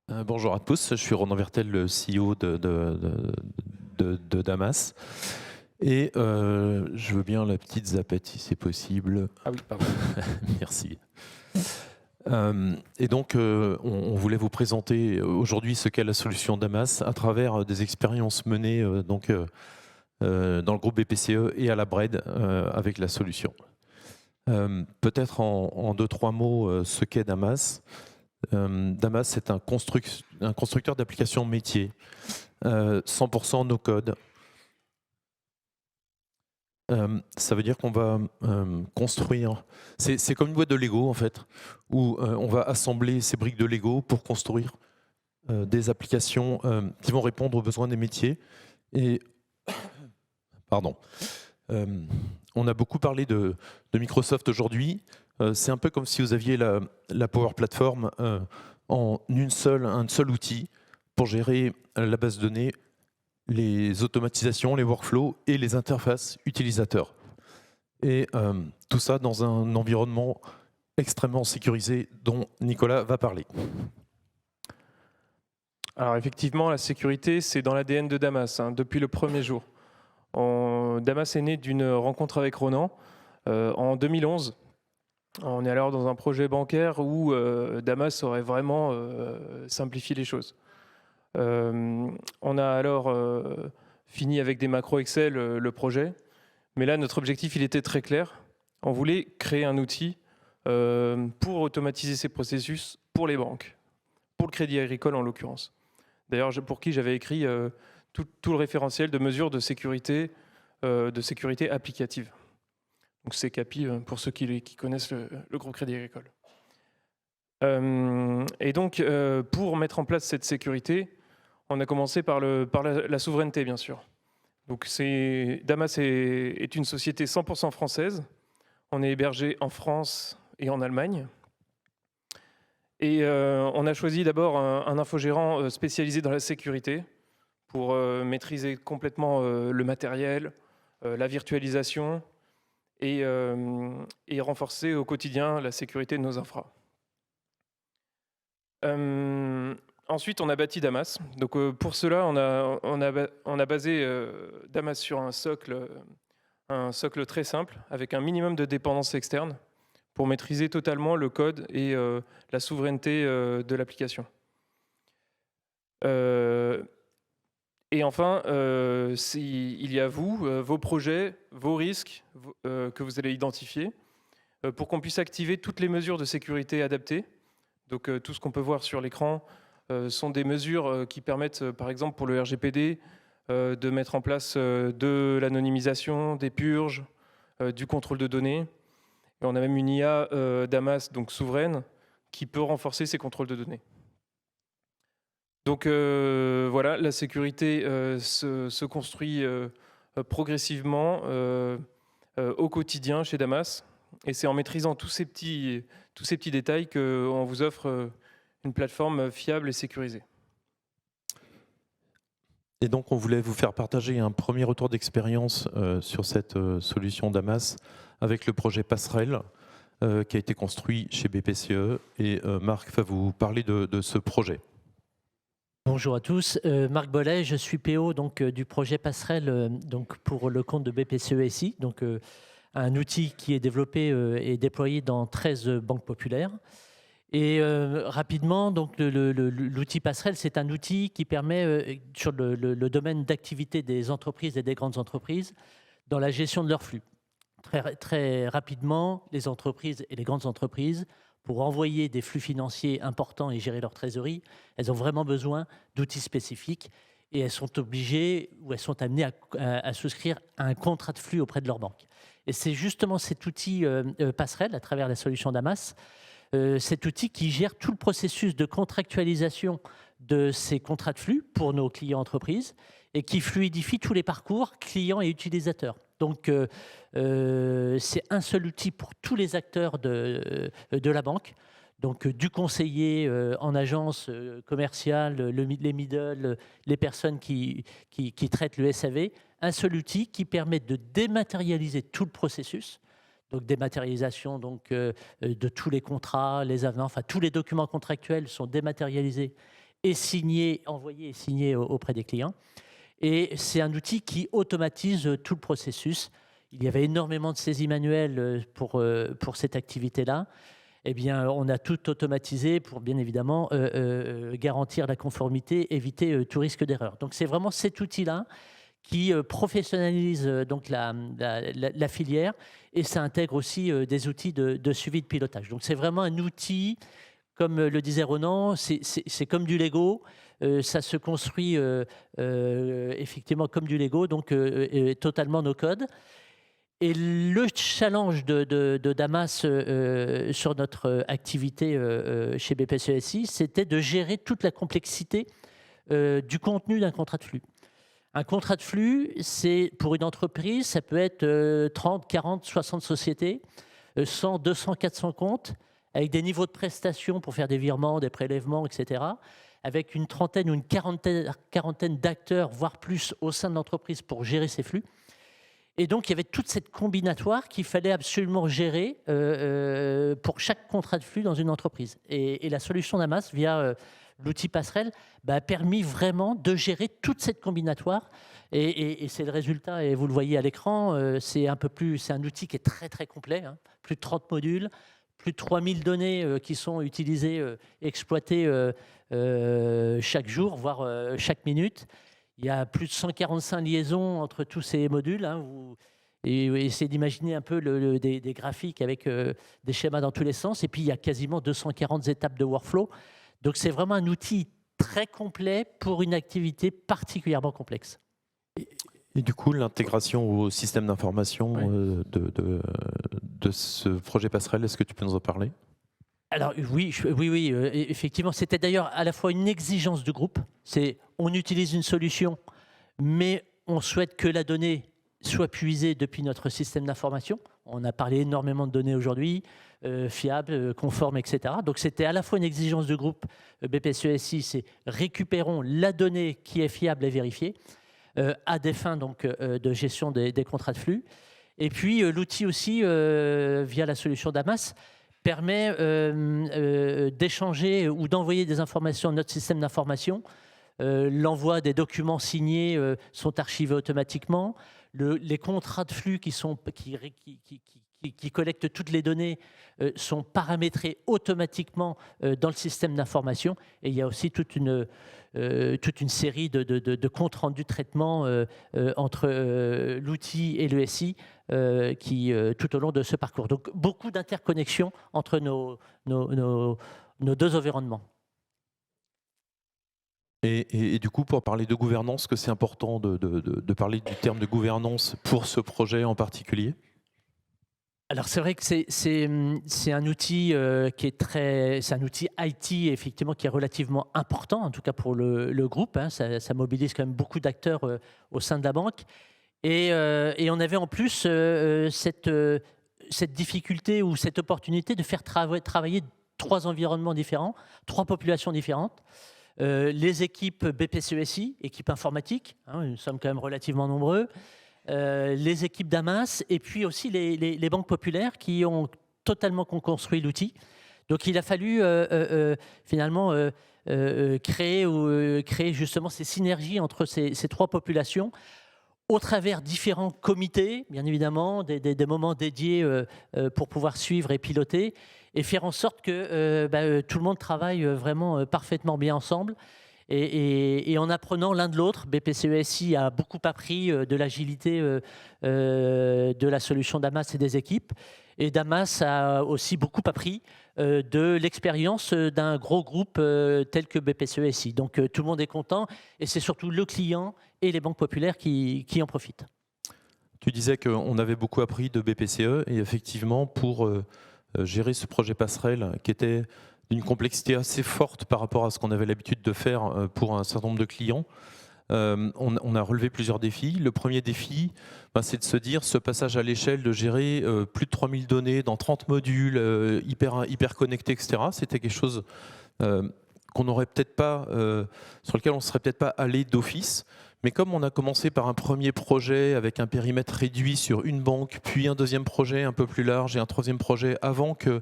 Bonjour à tous, je suis Ronan Vertel, le CEO de Damas. Et je veux bien la petite zapette si c'est possible. Ah oui, pardon. Merci. Et donc, on voulait vous présenter aujourd'hui ce qu'est la solution Damas à travers des expériences menées dans le groupe BPCE et à la BRED avec la solution. Peut-être en deux, trois mots ce qu'est Damas. Damas, c'est un constructeur d'applications métier, 100% no code. Ça veut dire qu'on va construire. C'est comme une boîte de Lego en fait, où on va assembler ces briques de Lego pour construire des applications qui vont répondre aux besoins des métiers. Et pardon. On a beaucoup parlé de Microsoft aujourd'hui. C'est un peu comme si vous aviez la Power Platform en un seul outil pour gérer la base de données, les automatisations, les workflows et les interfaces utilisateurs. Et tout ça dans un environnement extrêmement sécurisé dont Nicolas va parler. Alors effectivement, la sécurité, c'est dans l'ADN de Damas, depuis le premier jour. Damas est né d'une rencontre avec Ronan en 2011. On est alors dans un projet bancaire où Damas aurait vraiment simplifié les choses. On a alors fini avec des macros Excel le projet, mais là notre objectif il était très clair. On voulait créer un outil pour automatiser ces processus pour les banques, pour le Crédit Agricole en l'occurrence. D'ailleurs, pour qui j'avais écrit tout le référentiel de mesures de sécurité applicative. Donc c'est CAPI pour ceux qui connaissent le groupe Crédit Agricole. Et donc, pour mettre en place cette sécurité, on a commencé par la souveraineté, bien sûr. Donc Damas est une société 100% française. On est hébergé en France et en Allemagne. Et on a choisi d'abord un infogérant spécialisé dans la sécurité pour maîtriser complètement le matériel, la virtualisation et renforcer au quotidien la sécurité de nos infras. Ensuite, on a bâti Damas. Donc, pour cela, on a basé Damas sur un socle très simple avec un minimum de dépendances externes pour maîtriser totalement le code et la souveraineté de l'application. Et enfin, il y a vous, vos projets, vos risques que vous allez identifier pour qu'on puisse activer toutes les mesures de sécurité adaptées. Donc tout ce qu'on peut voir sur l'écran sont des mesures qui permettent, par exemple pour le RGPD, de mettre en place de l'anonymisation, des purges, du contrôle de données. Et on a même une IA Damas, donc souveraine, qui peut renforcer ces contrôles de données. Donc voilà, la sécurité se construit progressivement au quotidien chez Damas. Et c'est en maîtrisant tous ces petits détails qu'on vous offre une plateforme fiable et sécurisée. Et donc, on voulait vous faire partager un premier retour d'expérience sur cette solution Damas avec le projet Passerelle qui a été construit chez BPCE. Et Marc va vous parler de ce projet. Bonjour à tous, Marc Bollet, je suis PO du projet Passerelle donc pour le compte de BPCE SI, donc un outil qui est développé et déployé dans 13 banques populaires. Et rapidement, donc l'outil Passerelle, c'est un outil qui permet sur le domaine d'activité des entreprises et des grandes entreprises dans la gestion de leurs flux. Très rapidement, les entreprises et les grandes entreprises, pour envoyer des flux financiers importants et gérer leur trésorerie, elles ont vraiment besoin d'outils spécifiques et elles sont obligées ou elles sont amenées à souscrire un contrat de flux auprès de leur banque. Et c'est justement cet outil Passerelle, à travers la solution Damas, cet outil qui gère tout le processus de contractualisation de ces contrats de flux pour nos clients entreprises et qui fluidifie tous les parcours clients et utilisateurs. Donc, c'est un seul outil pour tous les acteurs de la banque. Donc, du conseiller en agence commerciale, les middle, les personnes qui traitent le SAV. Un seul outil qui permet de dématérialiser tout le processus. Donc, dématérialisation de tous les contrats, les avenants, enfin tous les documents contractuels sont dématérialisés et signé, envoyé et signé auprès des clients. Et c'est un outil qui automatise tout le processus. Il y avait énormément de saisies manuelles pour cette activité-là. Eh bien, on a tout automatisé pour, bien évidemment, garantir la conformité, éviter tout risque d'erreur. Donc, c'est vraiment cet outil-là qui professionnalise donc la filière, et ça intègre aussi des outils de suivi de pilotage. Donc, c'est vraiment un outil, comme le disait Ronan, c'est comme du Lego. Ça se construit effectivement comme du Lego, donc totalement no code. Et le challenge de Damas sur notre activité chez BPCE-SI, c'était de gérer toute la complexité du contenu d'un contrat de flux. Un contrat de flux, c'est pour une entreprise, ça peut être 30, 40, 60 sociétés, 100, 200, 400 comptes, avec des niveaux de prestations pour faire des virements, des prélèvements, etc., avec une trentaine ou une quarantaine d'acteurs, voire plus, au sein de l'entreprise pour gérer ces flux. Et donc, il y avait toute cette combinatoire qu'il fallait absolument gérer pour chaque contrat de flux dans une entreprise. Et la solution Damas, via l'outil Passerelle, a permis vraiment de gérer toute cette combinatoire. Et c'est le résultat, et vous le voyez à l'écran, c'est un outil qui est très, très complet, hein, plus de 30 modules, plus de 3000 données qui sont utilisées, exploitées chaque jour, voire chaque minute. Il y a plus de 145 liaisons entre tous ces modules. Hein, et essayez d'imaginer un peu des graphiques avec des schémas dans tous les sens. Et puis, il y a quasiment 240 étapes de workflow. Donc, c'est vraiment un outil très complet pour une activité particulièrement complexe. Et du coup, l'intégration au système d'information de ce projet Passerelle, est-ce que tu peux nous en parler ? Alors oui, effectivement, c'était d'ailleurs à la fois une exigence du groupe, c'est on utilise une solution, mais on souhaite que la donnée soit puisée depuis notre système d'information. On a parlé énormément de données aujourd'hui, fiables, conformes, etc. Donc c'était à la fois une exigence du groupe BPCE-SI, c'est récupérons la donnée qui est fiable et vérifiée à des fins donc, de gestion des contrats de flux. Et puis l'outil aussi, via la solution Damas, permet d'échanger ou d'envoyer des informations à notre système d'information. L'envoi des documents signés sont archivés automatiquement. Les contrats de flux qui collectent toutes les données sont paramétrés automatiquement dans le système d'information. Et il y a aussi toute une série de comptes rendus de traitement entre l'outil et le SI tout au long de ce parcours. Donc beaucoup d'interconnexions entre nos deux environnements. Et du coup, pour parler de gouvernance, que c'est important de parler du terme de gouvernance pour ce projet en particulier ? Alors c'est vrai que c'est un outil c'est un outil IT effectivement qui est relativement important, en tout cas pour le groupe. Hein, ça mobilise quand même beaucoup d'acteurs au sein de la banque. Et on avait en plus cette difficulté ou cette opportunité de faire travailler 3 environnements différents, 3 populations différentes. Les équipes BPCE-SI, équipes informatiques, hein, nous sommes quand même relativement nombreux. Les équipes Damas et puis aussi les banques populaires qui ont totalement construit l'outil. Donc il a fallu finalement créer justement ces synergies entre ces 3 populations au travers différents comités, bien évidemment, des moments dédiés pour pouvoir suivre et piloter et faire en sorte que tout le monde travaille vraiment parfaitement bien ensemble. Et en apprenant l'un de l'autre, BPCE-SI a beaucoup appris de l'agilité de la solution Damas et des équipes. Et Damas a aussi beaucoup appris de l'expérience d'un gros groupe tel que BPCE-SI. Donc tout le monde est content et c'est surtout le client et les banques populaires qui en profitent. Tu disais qu'on avait beaucoup appris de BPCE et effectivement pour gérer ce projet Passerelle qui était d'une complexité assez forte par rapport à ce qu'on avait l'habitude de faire pour un certain nombre de clients. On a relevé plusieurs défis. Le premier défi, c'est de se dire ce passage à l'échelle, de gérer plus de 3000 données dans 30 modules hyper connectés, etc. C'était quelque chose qu'on n'aurait peut-être pas, sur lequel on ne serait peut-être pas allé d'office. Mais comme on a commencé par un premier projet avec un périmètre réduit sur une banque, puis un deuxième projet un peu plus large et un troisième projet avant que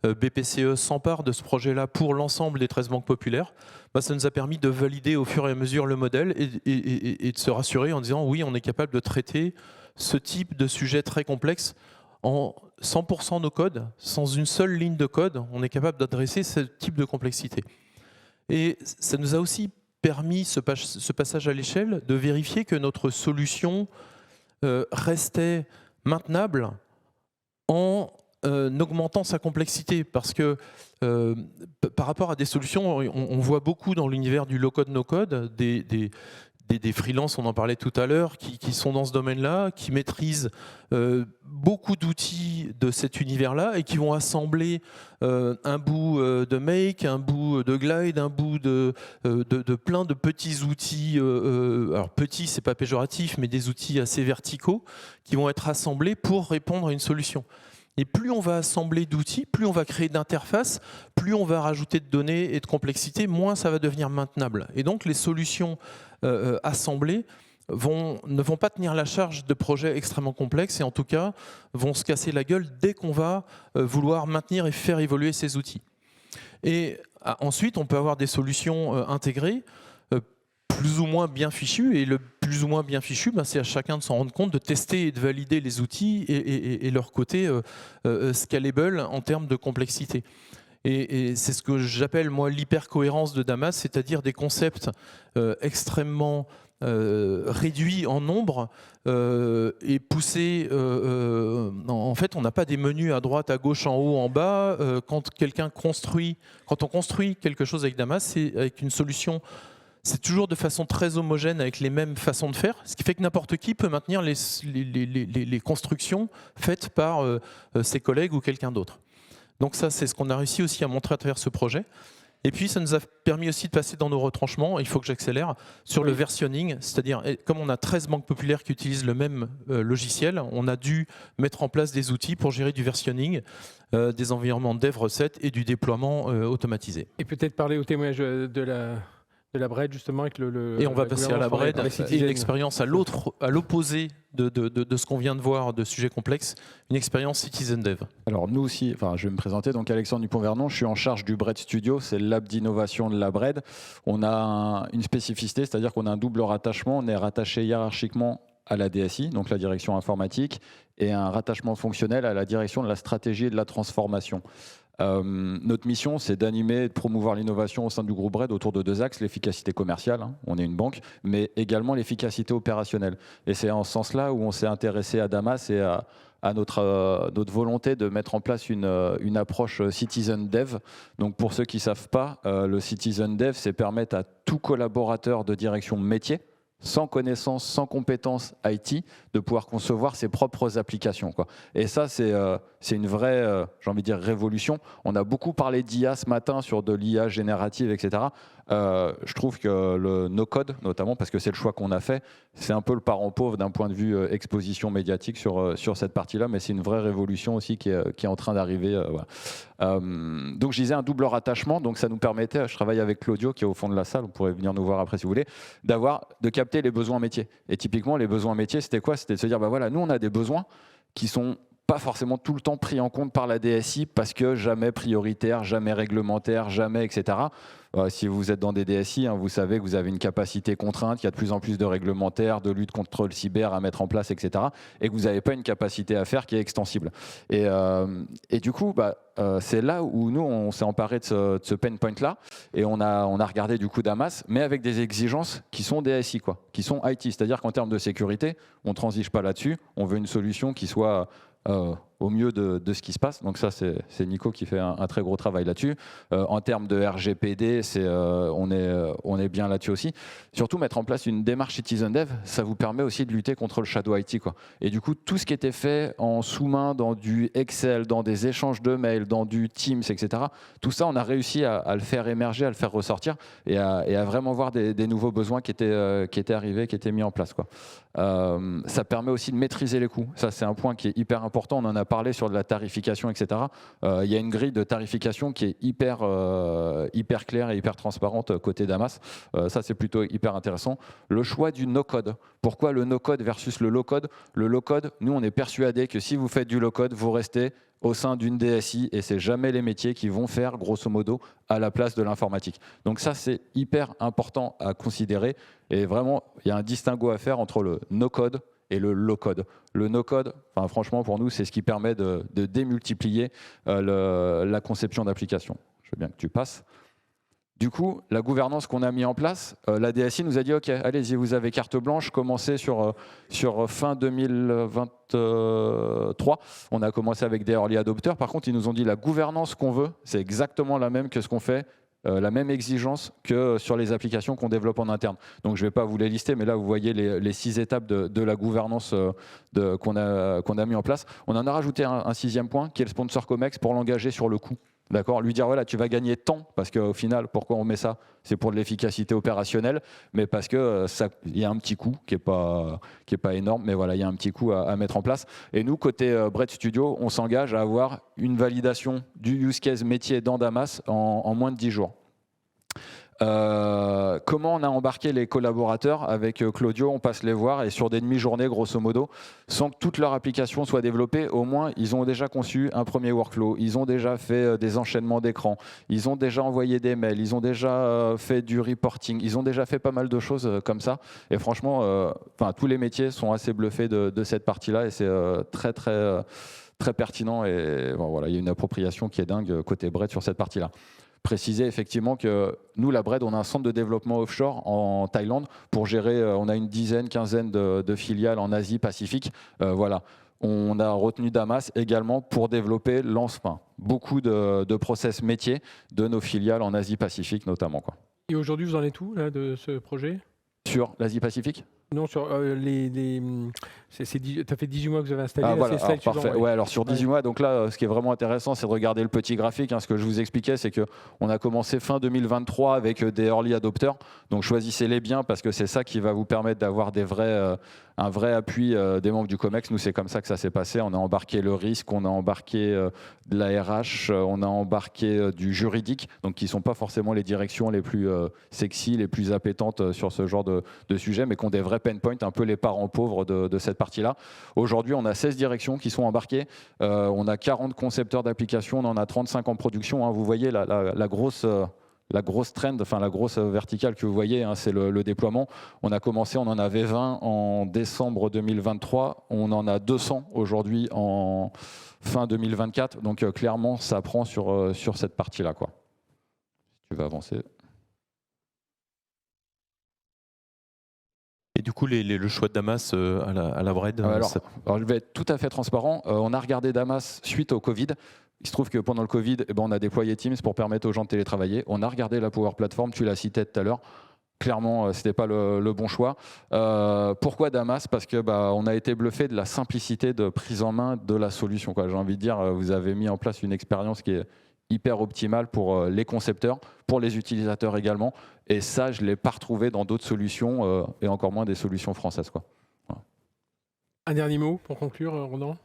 BPCE s'empare de ce projet-là pour l'ensemble des 13 banques populaires, ça nous a permis de valider au fur et à mesure le modèle et de se rassurer en disant oui, on est capable de traiter ce type de sujet très complexe en 100% no code, sans une seule ligne de code, on est capable d'adresser ce type de complexité. Et ça nous a aussi permis, ce passage à l'échelle, de vérifier que notre solution restait maintenable en augmentant sa complexité. Parce que par rapport à des solutions, on voit beaucoup dans l'univers du low-code, no-code, des freelances, on en parlait tout à l'heure, qui sont dans ce domaine-là, qui maîtrisent beaucoup d'outils de cet univers-là et qui vont assembler un bout de Make, un bout de Glide, un bout de plein de petits outils, alors petits, c'est pas péjoratif, mais des outils assez verticaux qui vont être assemblés pour répondre à une solution. Et plus on va assembler d'outils, plus on va créer d'interfaces, plus on va rajouter de données et de complexité, moins ça va devenir maintenable. Et donc les solutions assemblées ne vont pas tenir la charge de projets extrêmement complexes et en tout cas vont se casser la gueule dès qu'on va vouloir maintenir et faire évoluer ces outils. Et ensuite, on peut avoir des solutions intégrées plus ou moins bien fichues, et le plus ou moins bien fichu, c'est à chacun de s'en rendre compte, de tester et de valider les outils et leur côté scalable en termes de complexité. Et c'est ce que j'appelle moi l'hypercohérence de Damas, c'est-à-dire des concepts extrêmement réduits en nombre et poussés. En fait, on n'a pas des menus à droite, à gauche, en haut, en bas. Quand on construit quelque chose avec Damas, c'est avec une solution. C'est toujours de façon très homogène avec les mêmes façons de faire, ce qui fait que n'importe qui peut maintenir les constructions faites par ses collègues ou quelqu'un d'autre. Donc ça, c'est ce qu'on a réussi aussi à montrer à travers ce projet. Et puis, ça nous a permis aussi de passer dans nos retranchements, il faut que j'accélère, sur le versionning, c'est-à-dire, comme on a 13 banques populaires qui utilisent le même logiciel, on a dû mettre en place des outils pour gérer du versionning, des environnements dev recettes et du déploiement automatisé. Et peut-être parler au témoignage de la Bred, justement, avec et on va passer à la Bred, et une expérience à l'opposé de ce qu'on vient de voir de sujets complexes, une expérience Citizen Dev. Alors nous aussi, je vais me présenter, donc Alexandre Dupont-Vernon, je suis en charge du Bred Studio, c'est le lab d'innovation de la Bred. On a une spécificité, c'est-à-dire qu'on a un double rattachement, on est rattaché hiérarchiquement à la DSI, donc la direction informatique, et un rattachement fonctionnel à la direction de la stratégie et de la transformation. Notre mission, c'est d'animer et de promouvoir l'innovation au sein du groupe Bred autour de deux axes, l'efficacité commerciale, on est une banque, mais également l'efficacité opérationnelle. Et c'est en ce sens-là où on s'est intéressé à Damas et à notre volonté de mettre en place une approche Citizen Dev. Donc pour ceux qui ne savent pas, le Citizen Dev, c'est permettre à tout collaborateur de direction métier, sans connaissance, sans compétences IT, de pouvoir concevoir ses propres applications, quoi. Et ça, c'est une vraie, j'ai envie de dire, révolution. On a beaucoup parlé d'IA ce matin, sur de l'IA générative, etc. Je trouve que le no-code, notamment, parce que c'est le choix qu'on a fait, c'est un peu le parent pauvre d'un point de vue exposition médiatique sur cette partie-là, mais c'est une vraie révolution aussi qui est en train d'arriver. Voilà. Donc je disais un double rattachement, donc ça nous permettait, je travaille avec Claudio qui est au fond de la salle, vous pourrez venir nous voir après si vous voulez, de capter les besoins métiers. Et typiquement, les besoins métiers, c'était quoi? C'était de se dire, voilà, nous on a des besoins qui sont pas forcément tout le temps pris en compte par la DSI parce que jamais prioritaire, jamais réglementaire, jamais, etc. Si vous êtes dans des DSI, vous savez que vous avez une capacité contrainte, qu'il y a de plus en plus de réglementaires, de lutte contre le cyber à mettre en place, etc. Et que vous n'avez pas une capacité à faire qui est extensible. Et du coup, c'est là où nous, on s'est emparé de ce pain point-là. Et on a regardé du coup Damas, mais avec des exigences qui sont DSI, quoi, qui sont IT. C'est-à-dire qu'en termes de sécurité, on ne transige pas là-dessus. On veut une solution qui soit au mieux de ce qui se passe. Donc ça, c'est Nico qui fait un très gros travail là-dessus. En termes de RGPD, on est bien là-dessus aussi. Surtout, mettre en place une démarche Citizen Dev, ça vous permet aussi de lutter contre le shadow IT, quoi. Et du coup, tout ce qui était fait en sous-main, dans du Excel, dans des échanges de mails, dans du Teams, etc., tout ça, on a réussi à le faire émerger, à le faire ressortir et à vraiment voir des nouveaux besoins qui étaient arrivés, qui étaient mis en place, quoi. Ça permet aussi de maîtriser les coûts. Ça, c'est un point qui est hyper important. On en a parlé sur de la tarification, etc. Il y a une grille de tarification qui est hyper claire et hyper transparente côté Damas. Ça, c'est plutôt hyper intéressant. Le choix du no-code. Pourquoi le no-code versus le low-code? Le low-code, nous, on est persuadé que si vous faites du low-code, vous restez au sein d'une DSI et c'est jamais les métiers qui vont faire grosso modo à la place de l'informatique. Donc ça c'est hyper important à considérer et vraiment il y a un distinguo à faire entre le no-code et le low-code. Le no-code, enfin, franchement pour nous c'est ce qui permet de démultiplier la conception d'applications. Je veux bien que tu passes. Du coup, la gouvernance qu'on a mis en place, la DSI nous a dit « Ok, allez-y, vous avez carte blanche, commencez sur fin 2023. » On a commencé avec des early adopters. Par contre, ils nous ont dit « La gouvernance qu'on veut, c'est exactement la même que ce qu'on fait, la même exigence que sur les applications qu'on développe en interne. » Donc, je ne vais pas vous les lister, mais là, vous voyez les 6 étapes de la gouvernance qu'on a mis en place. On en a rajouté un 6e point, qui est le sponsor COMEX, pour l'engager sur le coût. D'accord, lui dire voilà, tu vas gagner tant, parce qu'au final, pourquoi on met ça? C'est pour de l'efficacité opérationnelle, mais parce que il y a un petit coût qui est pas énorme, mais voilà, il y a un petit coût à mettre en place. Et nous, côté Bread Studio, on s'engage à avoir une validation du use case métier dans Damas en moins de 10 jours. Comment on a embarqué les collaborateurs avec Claudio, on passe les voir et sur des demi-journées grosso modo, sans que toute leur application soit développée, au moins ils ont déjà conçu un premier workflow, ils ont déjà fait des enchaînements d'écran, ils ont déjà envoyé des mails, ils ont déjà fait du reporting, ils ont déjà fait pas mal de choses comme ça et franchement tous les métiers sont assez bluffés de cette partie-là et c'est très pertinent et bon, voilà, il y a une appropriation qui est dingue côté Bread sur cette partie-là. Préciser effectivement que nous, la Bread, on a un centre de développement offshore en Thaïlande pour gérer, on a une quinzaine de filiales en Asie Pacifique. Voilà. On a retenu Damas également pour développer beaucoup de process métiers de nos filiales en Asie Pacifique notamment, quoi. Et aujourd'hui, vous en êtes où là, de ce projet? Sur l'Asie Pacifique? Non, sur tu as fait 18 mois que vous avez installé. Ah, voilà, ces slides parfait. suivants, Ouais, alors sur 18 mois, donc là, ce qui est vraiment intéressant, c'est de regarder le petit graphique. Ce que je vous expliquais, c'est qu'on a commencé fin 2023 avec des early adopters. Donc choisissez-les bien parce que c'est ça qui va vous permettre d'avoir un vrai appui des membres du COMEX. Nous, c'est comme ça que ça s'est passé. On a embarqué le risque, on a embarqué de la RH, on a embarqué du juridique, donc qui ne sont pas forcément les directions les plus sexy, les plus appétantes sur ce genre de sujet, mais qui ont des vrais pain points, un peu les parents pauvres de cette partie-là. Aujourd'hui, on a 16 directions qui sont embarquées. On a 40 concepteurs d'applications, on en a 35 en production. Vous voyez la grosse trend, enfin la grosse verticale que vous voyez, c'est le déploiement. On a commencé, on en avait 20 en décembre 2023. On en a 200 aujourd'hui en fin 2024. Donc clairement, ça prend sur cette partie-là, quoi. Tu vas avancer. Et du coup, le choix de Damas à la Bread alors, je vais être tout à fait transparent. On a regardé Damas suite au Covid. Il se trouve que pendant le Covid, on a déployé Teams pour permettre aux gens de télétravailler. On a regardé la Power Platform, tu la citais tout à l'heure. Clairement, ce n'était pas le bon choix. Pourquoi Damas? Parce que on a été bluffé de la simplicité de prise en main de la solution. J'ai envie de dire, vous avez mis en place une expérience qui est hyper optimale pour les concepteurs, pour les utilisateurs également. Et ça, je ne l'ai pas retrouvé dans d'autres solutions, et encore moins des solutions françaises, quoi. Voilà. Un dernier mot pour conclure, Ronan?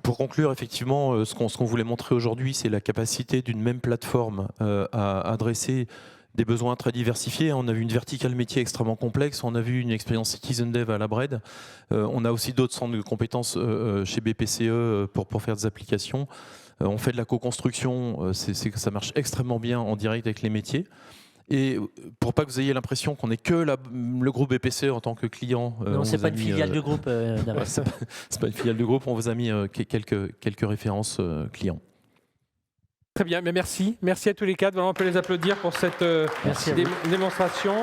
Pour conclure, effectivement, ce qu'on voulait montrer aujourd'hui, c'est la capacité d'une même plateforme à adresser des besoins très diversifiés. On a vu une verticale métier extrêmement complexe, on a vu une expérience Citizen Dev à la Bread, on a aussi d'autres centres de compétences chez BPCE pour faire des applications. On fait de la co-construction, ça marche extrêmement bien en direct avec les métiers. Et pour pas que vous ayez l'impression qu'on n'est que le groupe BPCE en tant que client. Non, c'est pas une filiale du groupe. C'est pas une filiale du groupe, on vous a mis quelques références clients. Très bien, mais merci. Merci à tous les quatre. Vraiment, on peut les applaudir pour cette démonstration.